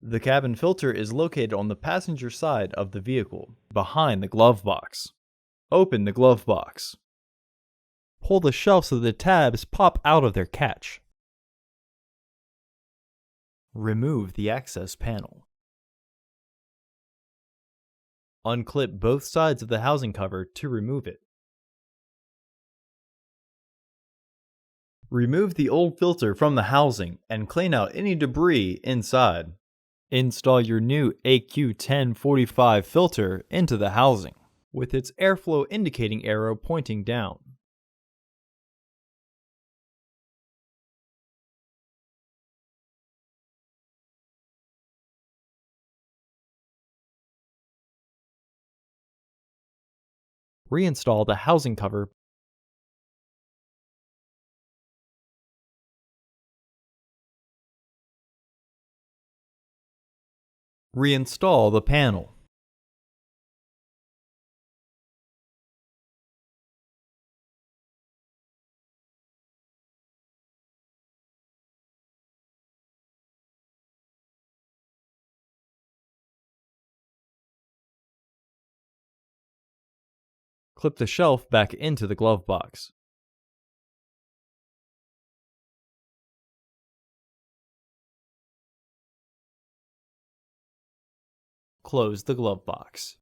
The cabin filter is located on the passenger side of the vehicle, behind the glove box. Open the glove box. Pull the shelf so the tabs pop out of their catch. Remove the access panel. Unclip both sides of the housing cover to remove it. Remove the old filter from the housing and clean out any debris inside. Install your new AQ1045 filter into the housing, with its airflow indicating arrow pointing down. Reinstall the housing cover. Reinstall the panel. Clip the shelf back into the glove box. Close the glove box.